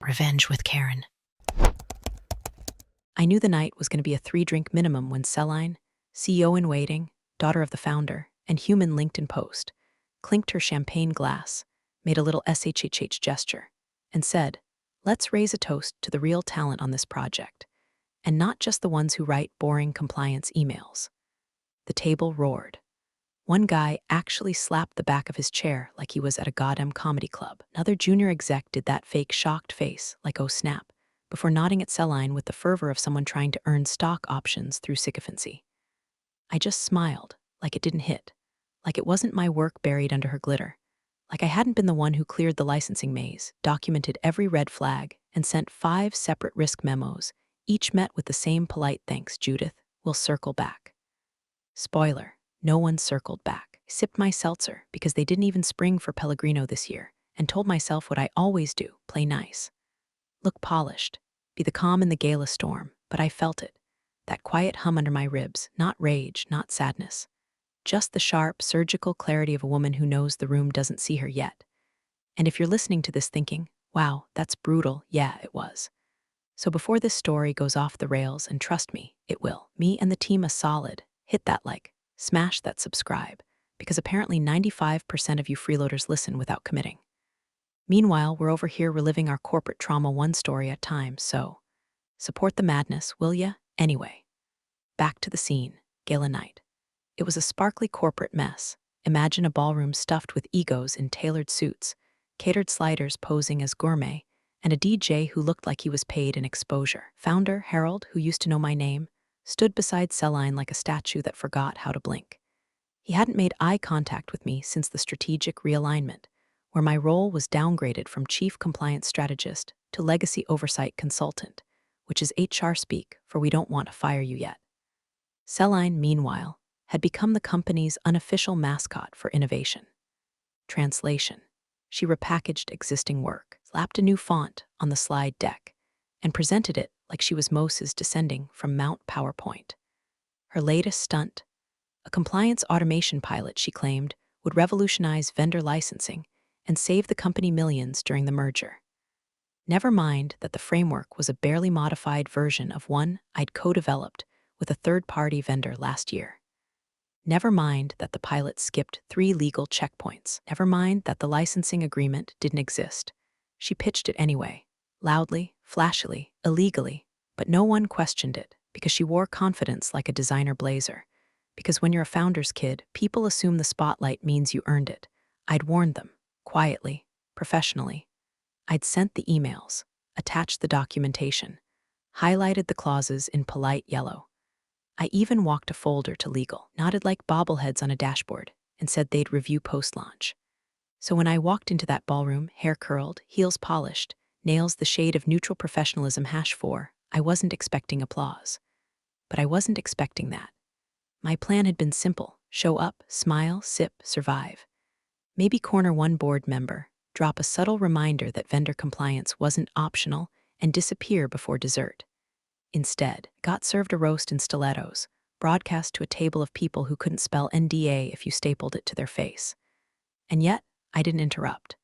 Revenge with Karen. I knew the night was going to be a 3-drink minimum when Celine, CEO in waiting, daughter of the founder, and human LinkedIn post, clinked her champagne glass, made a little SHHH gesture, and said, "Let's raise a toast to the real talent on this project, and not just the ones who write boring compliance emails." The table roared. One guy actually slapped the back of his chair like he was at a goddamn comedy club. Another junior exec did that fake shocked face, like oh snap, before nodding at Celine with the fervor of someone trying to earn stock options through sycophancy. I just smiled, like it didn't hit, like it wasn't my work buried under her glitter, like I hadn't been the one who cleared the licensing maze, documented every red flag, and sent 5 separate risk memos, each met with the same polite "thanks, Judith, we'll circle back." Spoiler, no one circled back. I sipped my seltzer because they didn't even spring for Pellegrino this year, and told myself what I always do: play nice. Look polished, be the calm in the Gala storm, but I felt it. That quiet hum under my ribs, not rage, not sadness. Just the sharp, surgical clarity of a woman who knows the room doesn't see her yet. And if you're listening to this thinking, wow, that's brutal, yeah, it was. So before this story goes off the rails, and trust me, it will, me and the team a solid, hit that like, smash that subscribe, because apparently 95% of you freeloaders listen without committing. Meanwhile, we're over here reliving our corporate trauma one story at a time, so support the madness, will ya? Anyway, back to the scene, Gala night. It was a sparkly corporate mess. Imagine a ballroom stuffed with egos in tailored suits, catered sliders posing as gourmet, and a DJ who looked like he was paid in exposure. Founder, Harold, who used to know my name, stood beside Celine like a statue that forgot how to blink. He hadn't made eye contact with me since the strategic realignment, where my role was downgraded from chief compliance strategist to legacy oversight consultant, which is HR speak for "we don't want to fire you yet." Celine, meanwhile, had become the company's unofficial mascot for innovation. Translation: she repackaged existing work, slapped a new font on the slide deck, and presented it like she was Moses descending from Mount PowerPoint. Her latest stunt, a compliance automation pilot she claimed would revolutionize vendor licensing and save the company millions during the merger. Never mind that the framework was a barely modified version of one I'd co-developed with a third-party vendor last year. Never mind that the pilot skipped 3 legal checkpoints. Never mind that the licensing agreement didn't exist. She pitched it anyway, loudly, flashily, illegally, but no one questioned it because she wore confidence like a designer blazer. Because when you're a founder's kid, people assume the spotlight means you earned it. I'd warned them, quietly, professionally. I'd sent the emails, attached the documentation, highlighted the clauses in polite yellow. I even walked a folder to legal, nodded like bobbleheads on a dashboard, and said they'd review post-launch. So when I walked into that ballroom, hair curled, heels polished, nails the shade of neutral professionalism #4, I wasn't expecting applause. But I wasn't expecting that. My plan had been simple: show up, smile, sip, survive. Maybe corner one board member, drop a subtle reminder that vendor compliance wasn't optional, and disappear before dessert. Instead, got served a roast in stilettos, broadcast to a table of people who couldn't spell NDA if you stapled it to their face. And yet, I didn't interrupt,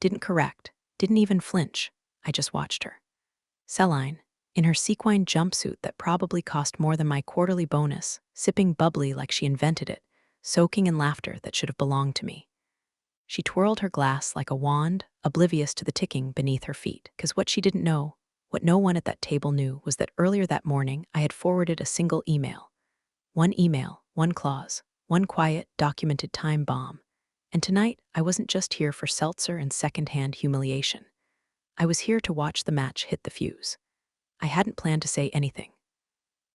didn't correct, didn't even flinch. I just watched her. Celine, in her sequin jumpsuit that probably cost more than my quarterly bonus, sipping bubbly like she invented it, soaking in laughter that should have belonged to me. She twirled her glass like a wand, oblivious to the ticking beneath her feet, because what she didn't know, what no one at that table knew, was that earlier that morning I had forwarded a single email. One email, one clause, one quiet, documented time bomb. And tonight, I wasn't just here for seltzer and secondhand humiliation. I was here to watch the match hit the fuse. I hadn't planned to say anything.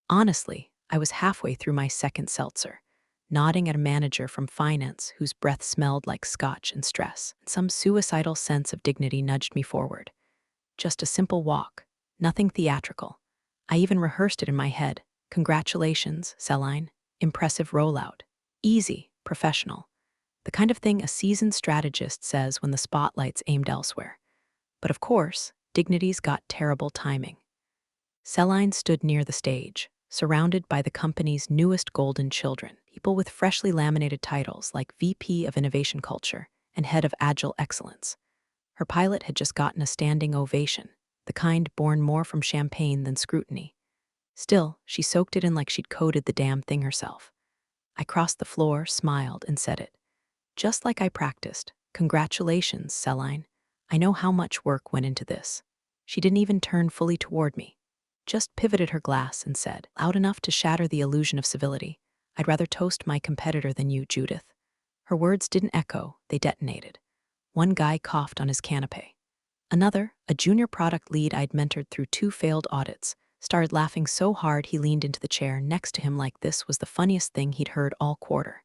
Honestly, I was halfway through my second seltzer, nodding at a manager from finance whose breath smelled like scotch and stress. Some suicidal sense of dignity nudged me forward. Just a simple walk, nothing theatrical. I even rehearsed it in my head. Congratulations, Celine. Impressive rollout. Easy, professional. The kind of thing a seasoned strategist says when the spotlight's aimed elsewhere. But of course, dignity's got terrible timing. Celine stood near the stage, surrounded by the company's newest golden children, people with freshly laminated titles like VP of Innovation Culture and Head of Agile Excellence. Her pilot had just gotten a standing ovation, the kind born more from champagne than scrutiny. Still, she soaked it in like she'd coded the damn thing herself. I crossed the floor, smiled, and said it. Just like I practiced. Congratulations, Celine. I know how much work went into this. She didn't even turn fully toward me. Just pivoted her glass and said, loud enough to shatter the illusion of civility, I'd rather toast my competitor than you, Judith. Her words didn't echo, they detonated. One guy coughed on his canapé. Another, a junior product lead I'd mentored through 2 failed audits, started laughing so hard he leaned into the chair next to him like this was the funniest thing he'd heard all quarter.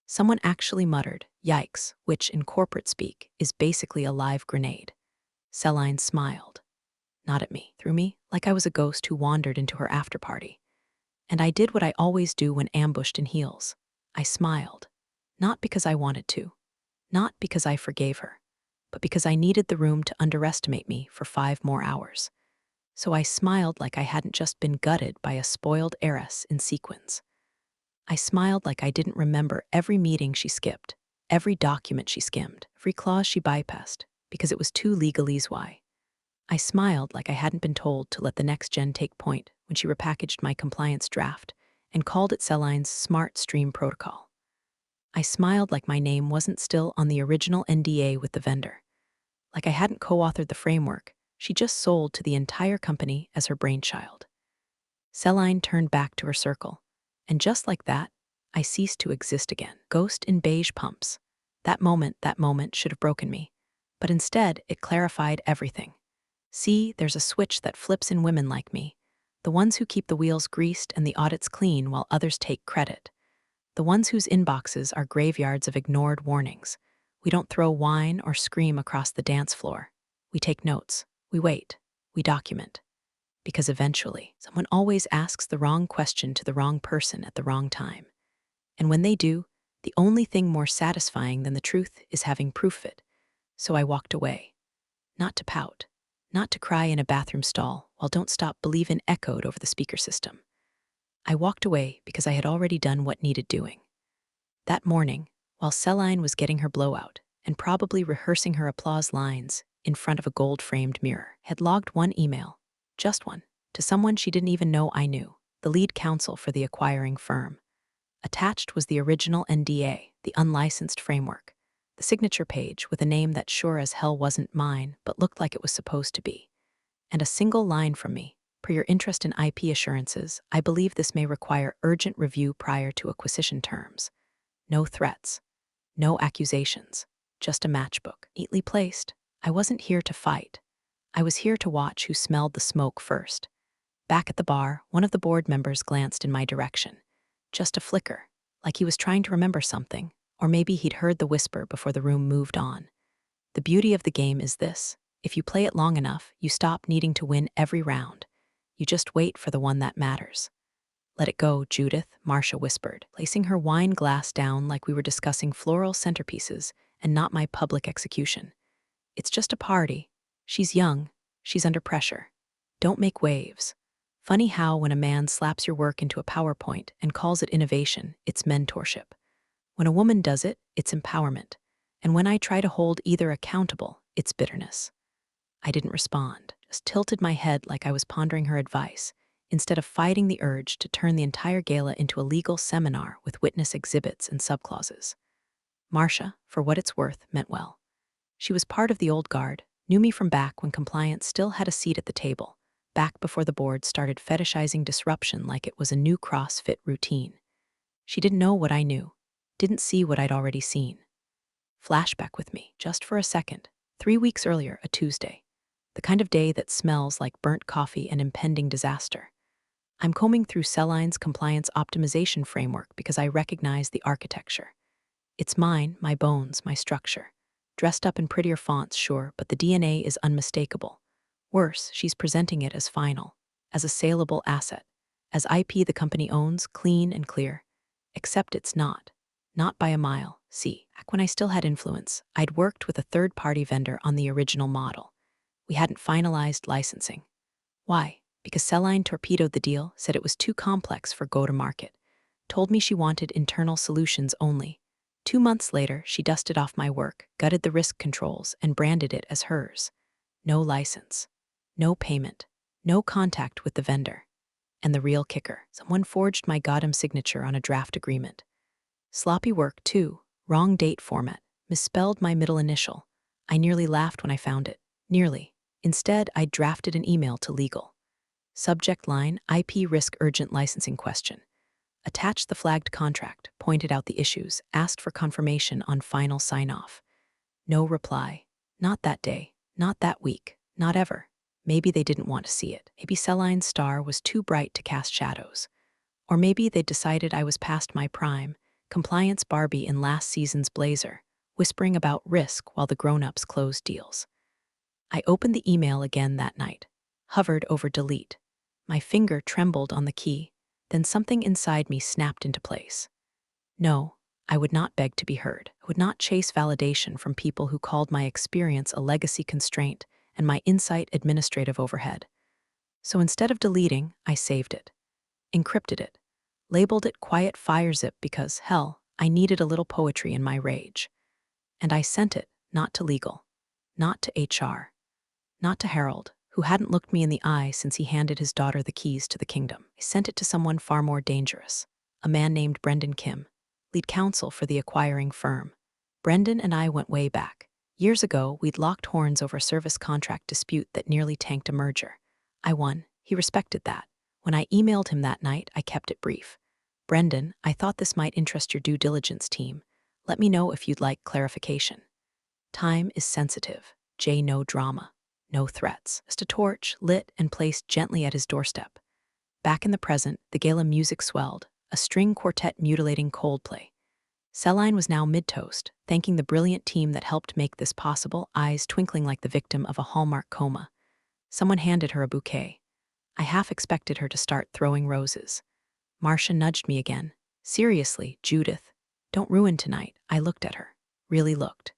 Someone actually muttered, yikes, which in corporate speak is basically a live grenade. Celine smiled. Not at me, through me, like I was a ghost who wandered into her after-party. And I did what I always do when ambushed in heels. I smiled. Not because I wanted to. Not because I forgave her. But because I needed the room to underestimate me for 5 more hours. So I smiled like I hadn't just been gutted by a spoiled heiress in sequins. I smiled like I didn't remember every meeting she skipped, every document she skimmed, every clause she bypassed, because it was too legalese why. I smiled like I hadn't been told to let the next gen take point when she repackaged my compliance draft and called it Celine's Smart Stream Protocol. I smiled like my name wasn't still on the original NDA with the vendor. Like I hadn't co-authored the framework, she just sold to the entire company as her brainchild. Celine turned back to her circle, and just like that, I ceased to exist again. Ghost in beige pumps. That moment should have broken me, but instead it clarified everything. See, there's a switch that flips in women like me, the ones who keep the wheels greased and the audits clean while others take credit. The ones whose inboxes are graveyards of ignored warnings. We don't throw wine or scream across the dance floor. We take notes. We wait. We document. Because eventually, someone always asks the wrong question to the wrong person at the wrong time. And when they do, the only thing more satisfying than the truth is having proof of it. So I walked away. Not to pout. Not to cry in a bathroom stall while Don't Stop Believin' echoed over the speaker system. I walked away because I had already done what needed doing. That morning, while Celine was getting her blowout and probably rehearsing her applause lines in front of a gold-framed mirror, had logged one email, just one, to someone she didn't even know I knew, the lead counsel for the acquiring firm. Attached was the original NDA, the unlicensed framework, the signature page with a name that sure as hell wasn't mine but looked like it was supposed to be. And a single line from me, per your interest in IP assurances, I believe this may require urgent review prior to acquisition terms. No threats. No accusations. Just a matchbook, neatly placed. I wasn't here to fight. I was here to watch who smelled the smoke first. Back at the bar, one of the board members glanced in my direction. Just a flicker, like he was trying to remember something, or maybe he'd heard the whisper before the room moved on. The beauty of the game is this. If you play it long enough, you stop needing to win every round. You just wait for the one that matters. Let it go, Judith, Marcia whispered, placing her wine glass down like we were discussing floral centerpieces and not my public execution. It's just a party. She's young. She's under pressure. Don't make waves. Funny how when a man slaps your work into a PowerPoint and calls it innovation, it's mentorship. When a woman does it, it's empowerment. And when I try to hold either accountable, it's bitterness. I didn't respond, just tilted my head like I was pondering her advice, instead of fighting the urge to turn the entire gala into a legal seminar with witness exhibits and subclauses. Marcia, for what it's worth, meant well. She was part of the old guard, knew me from back when compliance still had a seat at the table, back before the board started fetishizing disruption like it was a new CrossFit routine. She didn't know what I knew, didn't see what I'd already seen. Flashback with me, just for a second, 3 weeks earlier, a Tuesday. The kind of day that smells like burnt coffee and impending disaster. I'm combing through Celine's compliance optimization framework because I recognize the architecture. It's mine, my bones, my structure. Dressed up in prettier fonts, sure, but the DNA is unmistakable. Worse, she's presenting it as final, as a saleable asset, as IP the company owns, clean and clear. Except it's not. Not by a mile. See, back when I still had influence, I'd worked with a third-party vendor on the original model. We hadn't finalized licensing. Why? Because Celine torpedoed the deal, said it was too complex for go-to-market, told me she wanted internal solutions only. 2 months later, she dusted off my work, gutted the risk controls, and branded it as hers. No license. No payment. No contact with the vendor. And the real kicker, someone forged my goddamn signature on a draft agreement. Sloppy work, too. Wrong date format. Misspelled my middle initial. I nearly laughed when I found it. Nearly. Instead, I drafted an email to legal. Subject line, IP risk urgent licensing question. Attached the flagged contract, pointed out the issues, asked for confirmation on final sign-off. No reply. Not that day. Not that week. Not ever. Maybe they didn't want to see it. Maybe Celline's star was too bright to cast shadows. Or maybe they decided I was past my prime, compliance Barbie in last season's Blazer, whispering about risk while the grown-ups closed deals. I opened the email again that night, hovered over delete. My finger trembled on the key, then something inside me snapped into place. No, I would not beg to be heard. I would not chase validation from people who called my experience a legacy constraint and my insight administrative overhead. So instead of deleting, I saved it, encrypted it, labeled it Quiet Fire Zip because, hell, I needed a little poetry in my rage. And I sent it, not to legal, not to HR, not to Harold, who hadn't looked me in the eye since he handed his daughter the keys to the kingdom. I sent it to someone far more dangerous, a man named Brendan Kim, lead counsel for the acquiring firm. Brendan and I went way back. Years ago, we'd locked horns over a service contract dispute that nearly tanked a merger. I won. He respected that. When I emailed him that night, I kept it brief. Brendan, I thought this might interest your due diligence team. Let me know if you'd like clarification. Time is sensitive. Jay, no drama. No threats. Just a torch, lit and placed gently at his doorstep. Back in the present, the Gala music swelled, a string quartet mutilating Coldplay. Celline was now mid-toast, thanking the brilliant team that helped make this possible, eyes twinkling like the victim of a Hallmark coma. Someone handed her a bouquet. I half expected her to start throwing roses. Marcia nudged me again. Seriously, Judith, don't ruin tonight. I looked at her. Really looked.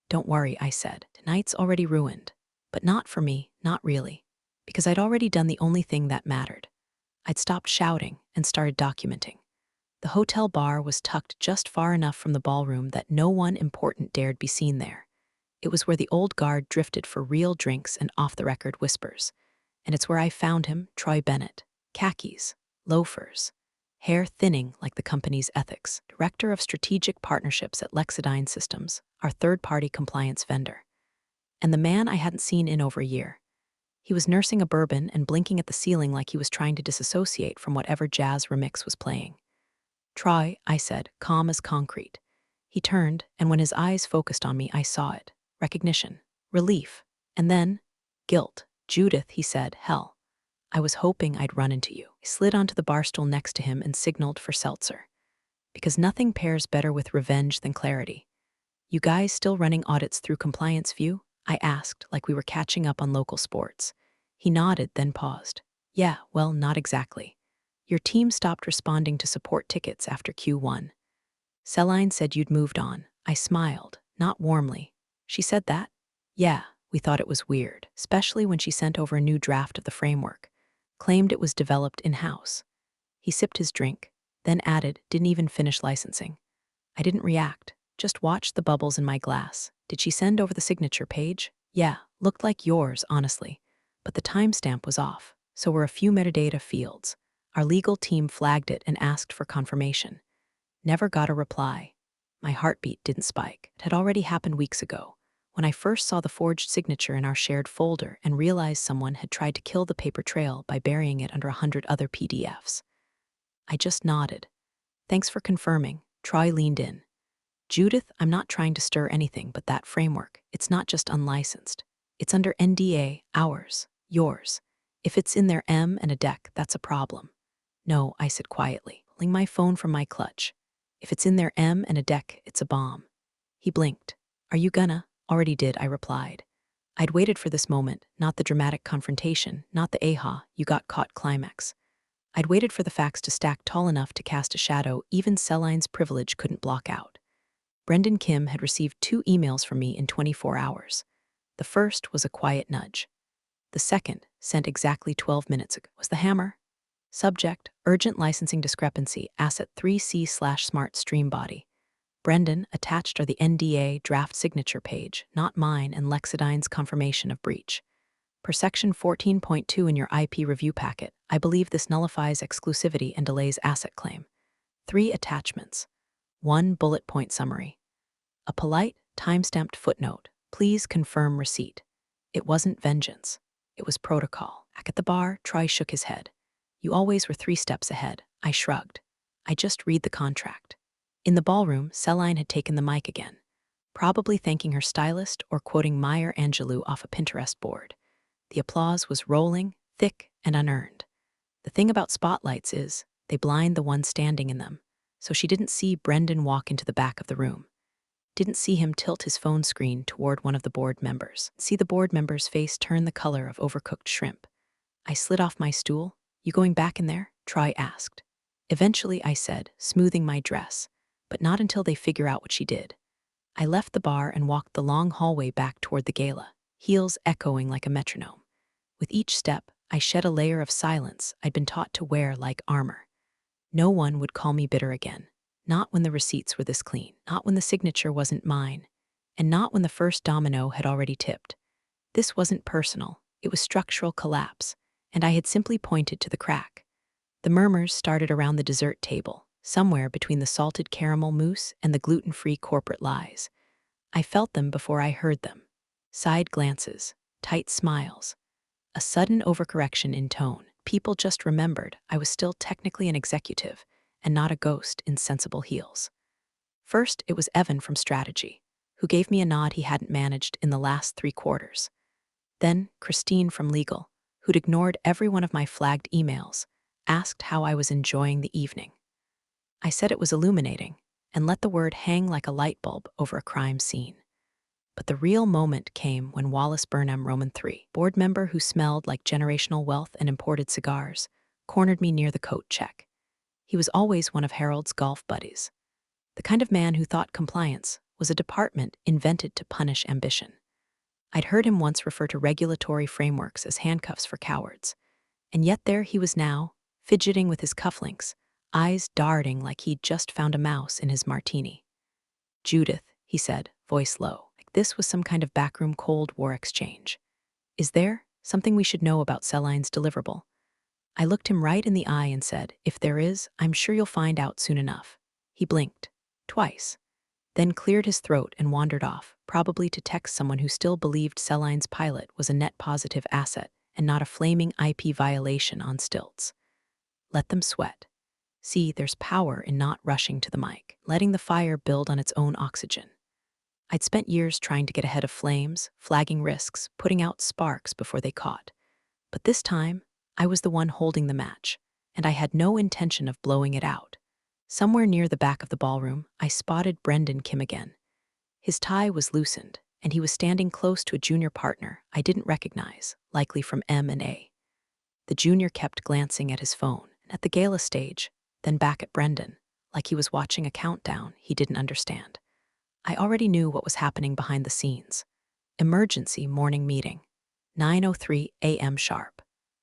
Don't worry, I said. Tonight's already ruined. But not for me, not really. Because I'd already done the only thing that mattered. I'd stopped shouting and started documenting. The hotel bar was tucked just far enough from the ballroom that no one important dared be seen there. It was where the old guard drifted for real drinks and off-the-record whispers. And it's where I found him, Troy Bennett. Khakis, loafers, hair thinning like the company's ethics, director of strategic partnerships at Lexidine Systems, our third-party compliance vendor. And the man I hadn't seen in over a year. He was nursing a bourbon and blinking at the ceiling like he was trying to disassociate from whatever jazz remix was playing. Troy, I said, calm as concrete. He turned, and when his eyes focused on me, I saw it. Recognition, relief, and then guilt. Judith, he said, hell. I was hoping I'd run into you. I slid onto the bar stool next to him and signaled for seltzer. Because nothing pairs better with revenge than clarity. You guys still running audits through Compliance View? I asked, like we were catching up on local sports. He nodded, then paused. Yeah, well, not exactly. Your team stopped responding to support tickets after Q1. Celline said you'd moved on. I smiled, not warmly. She said that? Yeah, we thought it was weird, especially when she sent over a new draft of the framework. Claimed it was developed in-house. He sipped his drink, then added, didn't even finish licensing. I didn't react, just watched the bubbles in my glass. Did she send over the signature page? Yeah, looked like yours, honestly. But the timestamp was off, so were a few metadata fields. Our legal team flagged it and asked for confirmation. Never got a reply. My heartbeat didn't spike. It had already happened weeks ago, when I first saw the forged signature in our shared folder and realized someone had tried to kill the paper trail by burying it under 100 other PDFs. I just nodded. Thanks for confirming. Troy leaned in. Judith, I'm not trying to stir anything but that framework. It's not just unlicensed. It's under NDA, ours, yours. If it's in their M and a deck, that's a problem. No, I said quietly, pulling my phone from my clutch. If it's in their M and a deck, it's a bomb. He blinked. Are you gonna? Already did, I replied. I'd waited for this moment, not the dramatic confrontation, not the aha, you got caught climax. I'd waited for the facts to stack tall enough to cast a shadow even Celline's privilege couldn't block out. Brendan Kim had received 2 emails from me in 24 hours. The first was a quiet nudge. The second, sent exactly 12 minutes ago, was the hammer. Subject, urgent licensing discrepancy, asset 3C/smart stream body. Brendan, attached are the NDA draft signature page, not mine, and Lexidine's confirmation of breach. Per Section 14.2 in your IP review packet, I believe this nullifies exclusivity and delays asset claim. 3 attachments. 1 bullet point summary. A polite, time-stamped footnote. Please confirm receipt. It wasn't vengeance. It was protocol. Back at the bar, Troy shook his head. You always were 3 steps ahead. I shrugged. I just read the contract. In the ballroom, Celine had taken the mic again, probably thanking her stylist or quoting Maya Angelou off a Pinterest board. The applause was rolling, thick, and unearned. The thing about spotlights is, they blind the one standing in them, so she didn't see Brendan walk into the back of the room. Didn't see him tilt his phone screen toward one of the board members. See the board member's face turn the color of overcooked shrimp. I slid off my stool. You going back in there? Troy asked. Eventually, I said, smoothing my dress, but not until they figure out what she did. I left the bar and walked the long hallway back toward the gala, heels echoing like a metronome. With each step, I shed a layer of silence I'd been taught to wear like armor. No one would call me bitter again. Not when the receipts were this clean, not when the signature wasn't mine, and not when the first domino had already tipped. This wasn't personal, it was structural collapse, and I had simply pointed to the crack. The murmurs started around the dessert table, somewhere between the salted caramel mousse and the gluten-free corporate lies. I felt them before I heard them. Side glances, tight smiles, a sudden overcorrection in tone. People just remembered I was still technically an executive and not a ghost in sensible heels. First, it was Evan from Strategy, who gave me a nod he hadn't managed in the last 3 quarters. Then Christine from Legal, who'd ignored every one of my flagged emails, asked how I was enjoying the evening. I said it was illuminating and let the word hang like a light bulb over a crime scene. But the real moment came when Wallace Burnham, Roman 3, board member who smelled like generational wealth and imported cigars, cornered me near the coat check. He was always one of Harold's golf buddies, the kind of man who thought compliance was a department invented to punish ambition. I'd heard him once refer to regulatory frameworks as handcuffs for cowards, and yet there he was now, fidgeting with his cufflinks, eyes darting like he'd just found a mouse in his martini. Judith, he said, voice low, like this was some kind of backroom Cold War exchange. Is there something we should know about Celine's deliverable? I looked him right in the eye and said, if there is, I'm sure you'll find out soon enough. He blinked, twice, then cleared his throat and wandered off, probably to text someone who still believed Celine's pilot was a net positive asset and not a flaming IP violation on stilts. Let them sweat. See, there's power in not rushing to the mic, letting the fire build on its own oxygen. I'd spent years trying to get ahead of flames, flagging risks, putting out sparks before they caught. But this time, I was the one holding the match, and I had no intention of blowing it out. Somewhere near the back of the ballroom, I spotted Brendan Kim again. His tie was loosened, and he was standing close to a junior partner I didn't recognize, likely from M&A. The junior kept glancing at his phone, at the gala stage, then back at Brendan, like he was watching a countdown he didn't understand. I already knew what was happening behind the scenes. Emergency morning meeting, 9:03 a.m. sharp.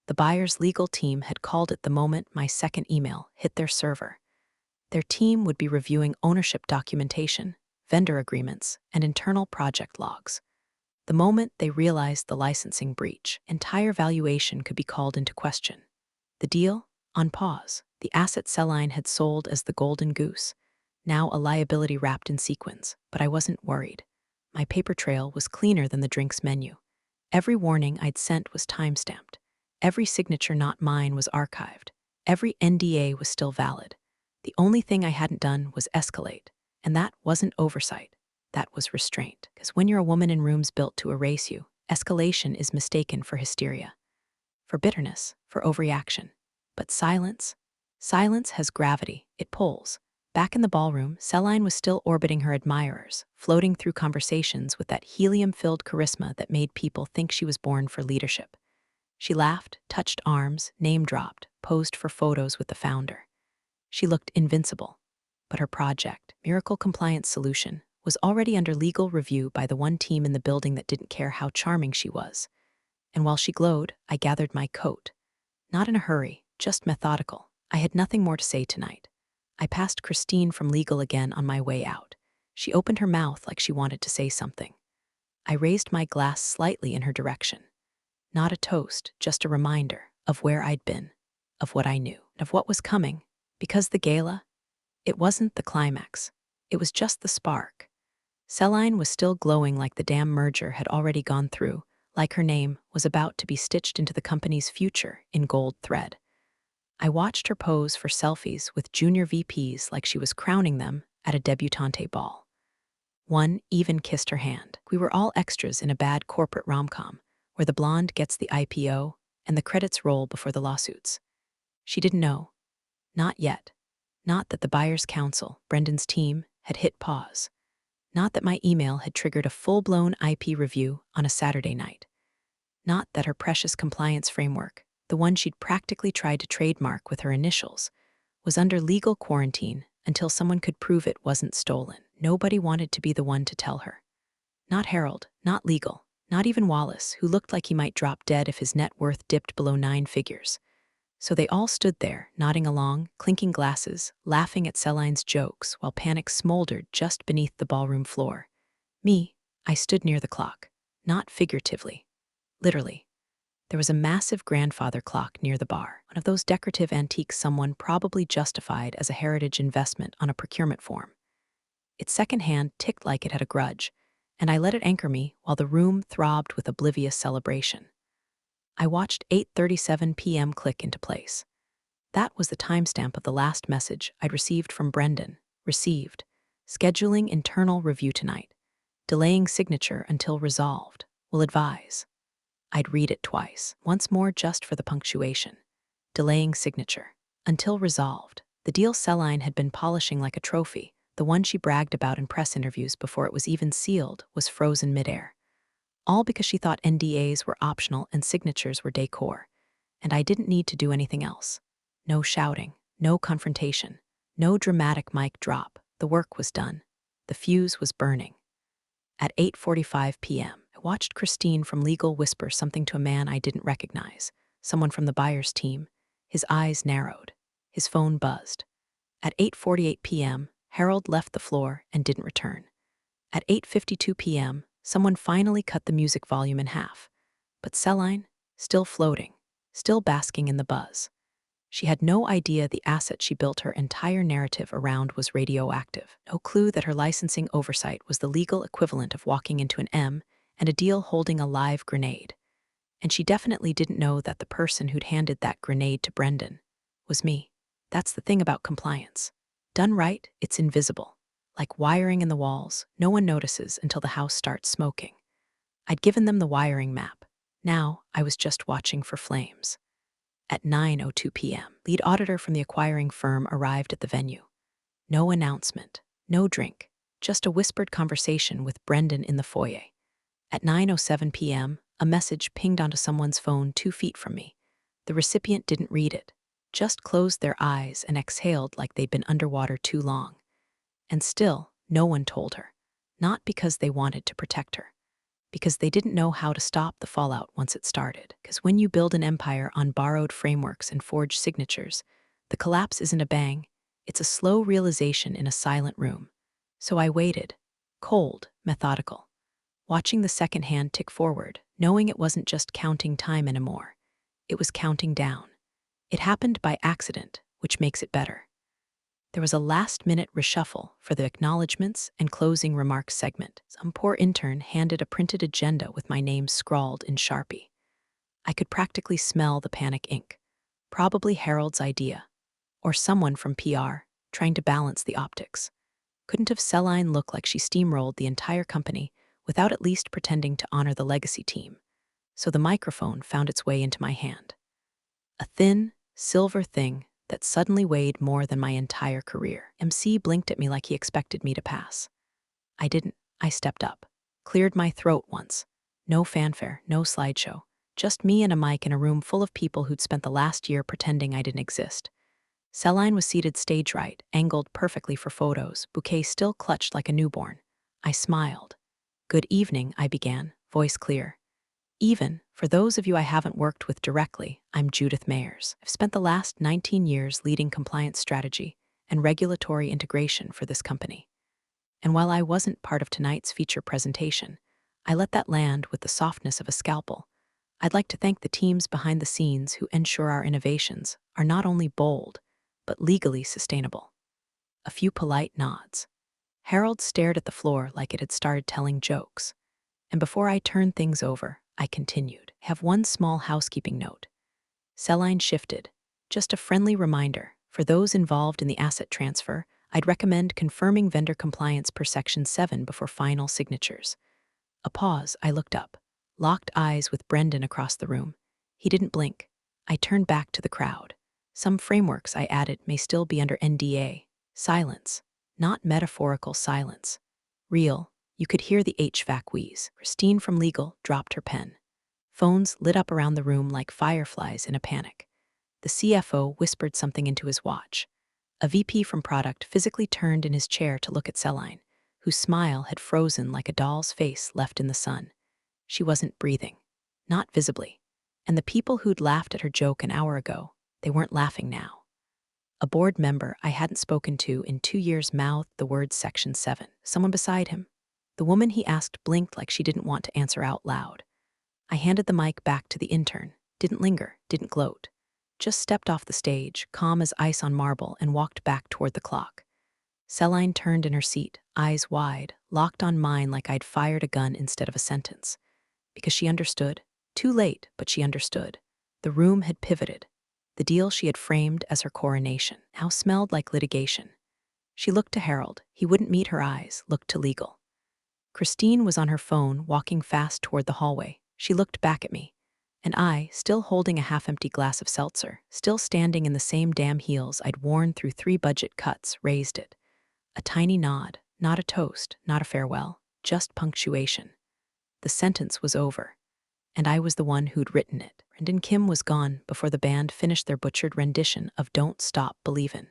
The buyer's legal team had called it the moment my second email hit their server. Their team would be reviewing ownership documentation, vendor agreements, and internal project logs. The moment they realized the licensing breach, entire valuation could be called into question. The deal? On pause. The asset Celine had sold as the golden goose, now a liability wrapped in sequins, but I wasn't worried. My paper trail was cleaner than the drinks menu. Every warning I'd sent was time-stamped. Every signature not mine was archived. Every NDA was still valid. The only thing I hadn't done was escalate, and that wasn't oversight. That was restraint. Because when you're a woman in rooms built to erase you, escalation is mistaken for hysteria, for bitterness, for overreaction. But silence has gravity. It pulls. Back in the ballroom, Celine was still orbiting her admirers, floating through conversations with that helium-filled charisma that made people think she was born for leadership. She laughed, touched arms, name-dropped, posed for photos with the founder. She looked invincible, but her project, Miracle Compliance Solution, was already under legal review by the one team in the building that didn't care how charming she was. And while she glowed, I gathered my coat. Not in a hurry, just methodical. I had nothing more to say tonight. I passed Christine from Legal again on my way out. She opened her mouth like she wanted to say something. I raised my glass slightly in her direction. Not a toast, just a reminder of where I'd been, of what I knew, of what was coming. Because the gala, it wasn't the climax. It was just the spark. Celine was still glowing like the damn merger had already gone through, like her name was about to be stitched into the company's future in gold thread. I watched her pose for selfies with junior VPs like she was crowning them at a debutante ball. One even kissed her hand. We were all extras in a bad corporate rom-com, where the blonde gets the IPO and the credits roll before the lawsuits. She didn't know. Not yet. Not that the buyer's counsel, Brendan's team, had hit pause. Not that my email had triggered a full-blown IP review on a Saturday night. Not that her precious compliance framework, the one she'd practically tried to trademark with her initials, was under legal quarantine until someone could prove it wasn't stolen. Nobody wanted to be the one to tell her. Not Harold, not legal, not even Wallace, who looked like he might drop dead if his net worth dipped below 9 figures. So they all stood there, nodding along, clinking glasses, laughing at Celine's jokes while panic smoldered just beneath the ballroom floor. Me, I stood near the clock. Not figuratively. Literally. There was a massive grandfather clock near the bar, one of those decorative antiques someone probably justified as a heritage investment on a procurement form. Its second hand ticked like it had a grudge, and I let it anchor me while the room throbbed with oblivious celebration. I watched 8:37 p.m. click into place. That was the timestamp of the last message I'd received from Brendan. Received. Scheduling internal review tonight. Delaying signature until resolved. Will advise. I'd read it twice, once more just for the punctuation. Delaying signature. Until resolved. The deal Celine had been polishing like a trophy, the one she bragged about in press interviews before it was even sealed, was frozen midair. All because she thought NDAs were optional and signatures were decor. And I didn't need to do anything else. No shouting, no confrontation, no dramatic mic drop. The work was done. The fuse was burning. At 8:45 p.m., I watched Christine from legal whisper something to a man I didn't recognize, someone from the buyer's team. His eyes narrowed. His phone buzzed. At 8:48 p.m., Harold left the floor and didn't return. At 8:52 p.m., someone finally cut the music volume in half. But Celine, still floating, still basking in the buzz. She had no idea the asset she built her entire narrative around was radioactive. No clue that her licensing oversight was the legal equivalent of walking into an M and a deal holding a live grenade. And she definitely didn't know that the person who'd handed that grenade to Brendan was me. That's the thing about compliance. Done right, it's invisible. Like wiring in the walls, no one notices until the house starts smoking. I'd given them the wiring map. Now I was just watching for flames. At 9:02 p.m., lead auditor from the acquiring firm arrived at the venue. No announcement, no drink, just a whispered conversation with Brendan in the foyer. At 9:07 p.m., a message pinged onto someone's phone 2 feet from me. The recipient didn't read it, just closed their eyes and exhaled like they'd been underwater too long. And still, no one told her. Not because they wanted to protect her. Because they didn't know how to stop the fallout once it started. Because when you build an empire on borrowed frameworks and forged signatures, the collapse isn't a bang, it's a slow realization in a silent room. So I waited, cold, methodical, watching the second hand tick forward, knowing it wasn't just counting time anymore. It was counting down. It happened by accident, which makes it better. There was a last-minute reshuffle for the acknowledgments and closing remarks segment. Some poor intern handed a printed agenda with my name scrawled in Sharpie. I could practically smell the panic ink. Probably Harold's idea. Or someone from PR, trying to balance the optics. Couldn't have Celine look like she steamrolled the entire company without at least pretending to honor the legacy team. So the microphone found its way into my hand. A thin, silver thing that suddenly weighed more than my entire career. MC blinked at me like he expected me to pass. I didn't. I stepped up. Cleared my throat once. No fanfare, no slideshow. Just me and a mic in a room full of people who'd spent the last year pretending I didn't exist. Celine was seated stage right, angled perfectly for photos, bouquet still clutched like a newborn. I smiled. Good evening, I began, voice clear. Even, for those of you I haven't worked with directly, I'm Judith Mayers. I've spent the last 19 years leading compliance strategy and regulatory integration for this company. And while I wasn't part of tonight's feature presentation, I let that land with the softness of a scalpel. I'd like to thank the teams behind the scenes who ensure our innovations are not only bold, but legally sustainable. A few polite nods. Harold stared at the floor like it had started telling jokes. And before I turned things over, I continued. Have one small housekeeping note. Cellline shifted. Just a friendly reminder, for those involved in the asset transfer, I'd recommend confirming vendor compliance per Section 7 before final signatures. A pause, I looked up. Locked eyes with Brendan across the room. He didn't blink. I turned back to the crowd. Some frameworks I added may still be under NDA. Silence. Not metaphorical silence. Real. You could hear the HVAC wheeze. Christine from legal dropped her pen. Phones lit up around the room like fireflies in a panic. The CFO whispered something into his watch. A VP from product physically turned in his chair to look at Cellline, whose smile had frozen like a doll's face left in the sun. She wasn't breathing. Not visibly. And the people who'd laughed at her joke an hour ago, they weren't laughing now. A board member I hadn't spoken to in 2 years mouthed the words Section 7. Someone beside him. The woman he asked blinked like she didn't want to answer out loud. I handed the mic back to the intern. Didn't linger, didn't gloat. Just stepped off the stage, calm as ice on marble, and walked back toward the clock. Cellline turned in her seat, eyes wide, locked on mine like I'd fired a gun instead of a sentence. Because she understood. Too late, but she understood. The room had pivoted. The deal she had framed as her coronation now smelled like litigation. She looked to Harold. He wouldn't meet her eyes, looked to legal. Christine was on her phone, walking fast toward the hallway. She looked back at me. And I, still holding a half-empty glass of seltzer, still standing in the same damn heels I'd worn through 3 budget cuts, raised it. A tiny nod, not a toast, not a farewell, just punctuation. The sentence was over, and I was the one who'd written it. Brendan Kim was gone before the band finished their butchered rendition of Don't Stop Believin'.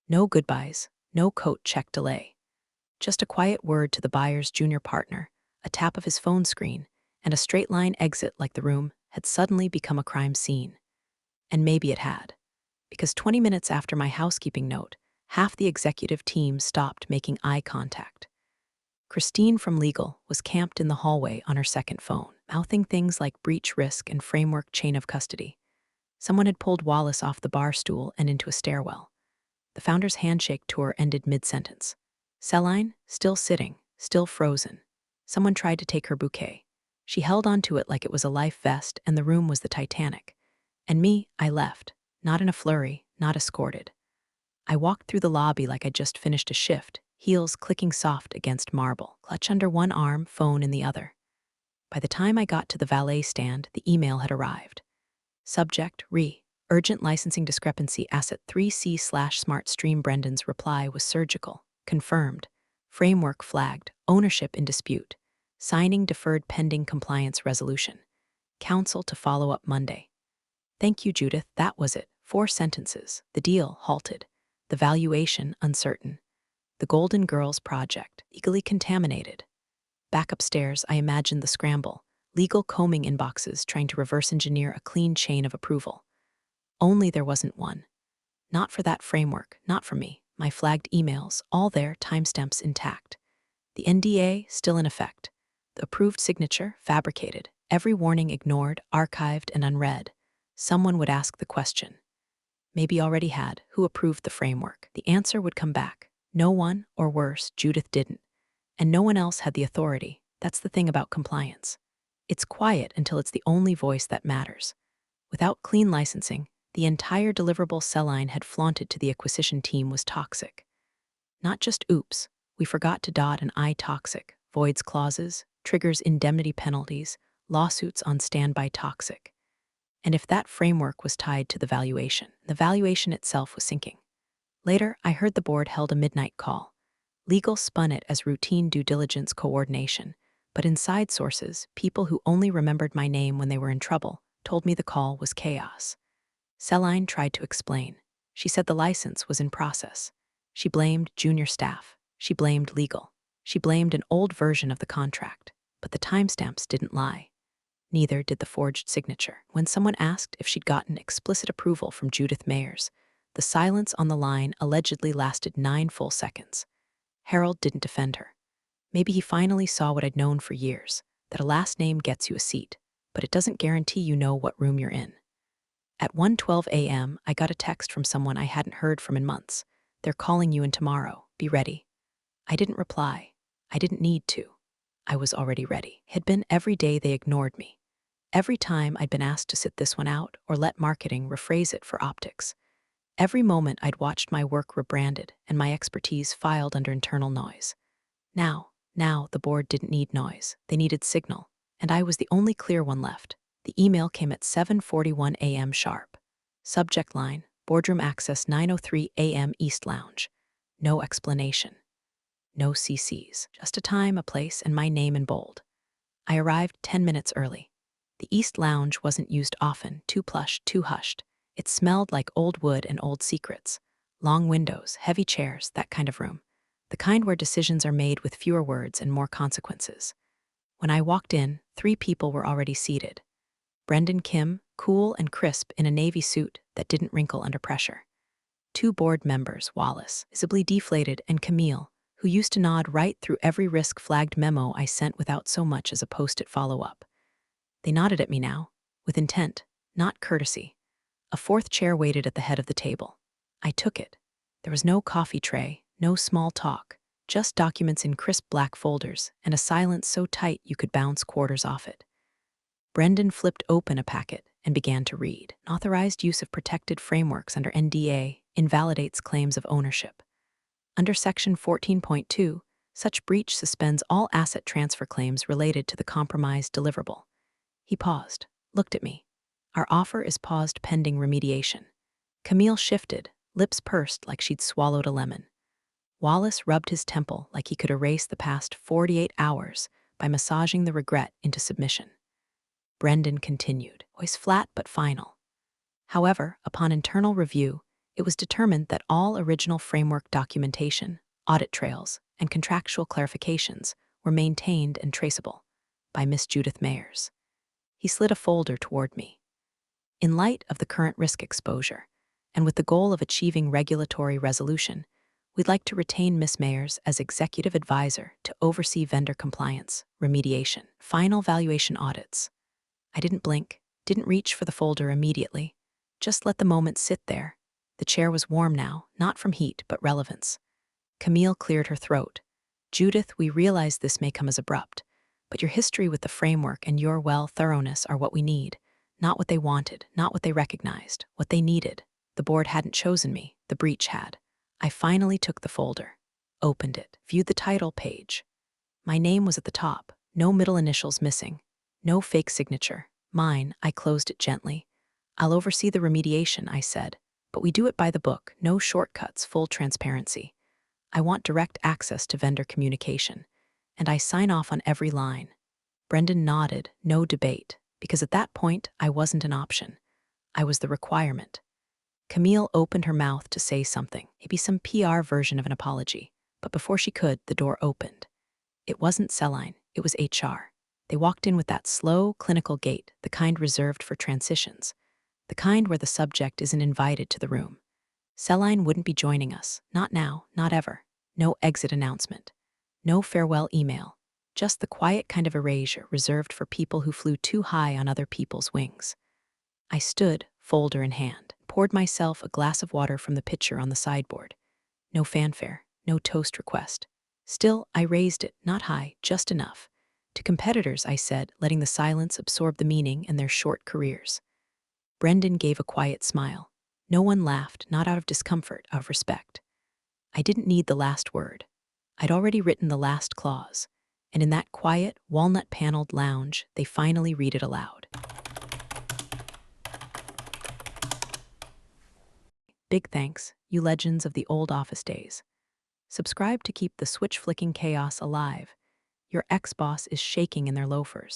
No goodbyes, no coat check delay. Just a quiet word to the buyer's junior partner, a tap of his phone screen, and a straight-line exit like the room had suddenly become a crime scene. And maybe it had. Because 20 minutes after my housekeeping note, half the executive team stopped making eye contact. Christine from legal was camped in the hallway on her second phone, mouthing things like breach risk and framework chain of custody. Someone had pulled Wallace off the bar stool and into a stairwell. The founder's handshake tour ended mid-sentence. Cellline, still sitting, still frozen. Someone tried to take her bouquet. She held onto it like it was a life vest and the room was the Titanic. And me, I left, not in a flurry, not escorted. I walked through the lobby like I'd just finished a shift, heels clicking soft against marble, clutch under one arm, phone in the other. By the time I got to the valet stand, the email had arrived. Subject, urgent licensing discrepancy, asset 3C/smart stream. Brendan's reply was surgical. Confirmed. Framework flagged. Ownership in dispute. Signing deferred pending compliance resolution. Counsel to follow up Monday. Thank you, Judith, that was it. 4 sentences. The deal halted. The valuation uncertain. The Golden Girls project, legally contaminated. Back upstairs, I imagined the scramble, legal combing inboxes trying to reverse engineer a clean chain of approval. Only there wasn't one. Not for that framework, not for me. My flagged emails, all there, timestamps intact. The NDA still in effect. The approved signature fabricated. Every warning ignored, archived, and unread. Someone would ask the question. Maybe already had. Who approved the framework? The answer would come back. No one, or worse, Judith didn't. And no one else had the authority. That's the thing about compliance. It's quiet until it's the only voice that matters. Without clean licensing, the entire deliverable Cellline had flaunted to the acquisition team was toxic. Not just oops, we forgot to dot an I toxic, voids clauses, triggers indemnity penalties, lawsuits on standby toxic. And if that framework was tied to the valuation itself was sinking. Later, I heard the board held a midnight call. Legal spun it as routine due diligence coordination, but inside sources, people who only remembered my name when they were in trouble, told me the call was chaos. Cellline tried to explain. She said the license was in process. She blamed junior staff. She blamed legal. She blamed an old version of the contract. But the timestamps didn't lie. Neither did the forged signature. When someone asked if she'd gotten explicit approval from Judith Mayers, the silence on the line allegedly lasted 9 full seconds. Harold didn't defend her. Maybe he finally saw what I'd known for years, that a last name gets you a seat, but it doesn't guarantee you know what room you're in. At 1:12 a.m., I got a text from someone I hadn't heard from in months. They're calling you in tomorrow. Be ready. I didn't reply. I didn't need to. I was already ready. It had been every day they ignored me. Every time I'd been asked to sit this one out or let marketing rephrase it for optics. Every moment I'd watched my work rebranded and my expertise filed under internal noise. Now, the board didn't need noise. They needed signal, and I was the only clear one left. The email came at 7:41 a.m. sharp. Subject line, boardroom access 9:03 a.m. East Lounge. No explanation. No CCs. Just a time, a place, and my name in bold. I arrived 10 minutes early. The East Lounge wasn't used often, too plush, too hushed. It smelled like old wood and old secrets. Long windows, heavy chairs, that kind of room. The kind where decisions are made with fewer words and more consequences. When I walked in, 3 people were already seated. Brendan Kim, cool and crisp in a navy suit that didn't wrinkle under pressure. 2 board members, Wallace, visibly deflated, and Camille, who used to nod right through every risk-flagged memo I sent without so much as a post-it follow-up. They nodded at me now, with intent, not courtesy. A 4th chair waited at the head of the table. I took it. There was no coffee tray, no small talk, just documents in crisp black folders and a silence so tight you could bounce quarters off it. Brendan flipped open a packet and began to read. Authorized use of protected frameworks under NDA invalidates claims of ownership. Under Section 14.2, such breach suspends all asset transfer claims related to the compromised deliverable. He paused, looked at me. Our offer is paused pending remediation. Camille shifted, lips pursed like she'd swallowed a lemon. Wallace rubbed his temple like he could erase the past 48 hours by massaging the regret into submission. Brendan continued, voice flat but final. However, upon internal review, it was determined that all original framework documentation, audit trails, and contractual clarifications were maintained and traceable by Miss Judith Mayers. He slid a folder toward me. In light of the current risk exposure, and with the goal of achieving regulatory resolution, we'd like to retain Miss Mayers as executive advisor to oversee vendor compliance, remediation, final valuation audits. I didn't blink, didn't reach for the folder immediately, just let the moment sit there. The chair was warm now, not from heat, but relevance. Camille cleared her throat. Judith, we realize this may come as abrupt, but your history with the framework and your, thoroughness are what we need. Not what they wanted, not what they recognized, what they needed. The board hadn't chosen me, the breach had. I finally took the folder, opened it, viewed the title page. My name was at the top, no middle initials missing, no fake signature. Mine. I closed it gently. I'll oversee the remediation, I said, but we do it by the book, no shortcuts, full transparency. I want direct access to vendor communication, and I sign off on every line. Brendan nodded, no debate, because at that point I wasn't an option. I was the requirement. Camille opened her mouth to say something, maybe some PR version of an apology, but before she could, the door opened. It wasn't Celine, it was HR. They walked in with that slow, clinical gait, the kind reserved for transitions, the kind where the subject isn't invited to the room. Celine wouldn't be joining us, not now, not ever. No exit announcement, no farewell email, just the quiet kind of erasure reserved for people who flew too high on other people's wings. I stood, folder in hand, poured myself a glass of water from the pitcher on the sideboard. No fanfare, no toast request. Still, I raised it, not high, just enough. To competitors, I said, letting the silence absorb the meaning in their short careers. Brendan gave a quiet smile. No one laughed, not out of discomfort, out of respect. I didn't need the last word. I'd already written the last clause, and in that quiet, walnut-paneled lounge, they finally read it aloud. Big thanks, you legends of the old office days. Subscribe to keep the switch-flicking chaos alive. Your ex-boss is shaking in their loafers.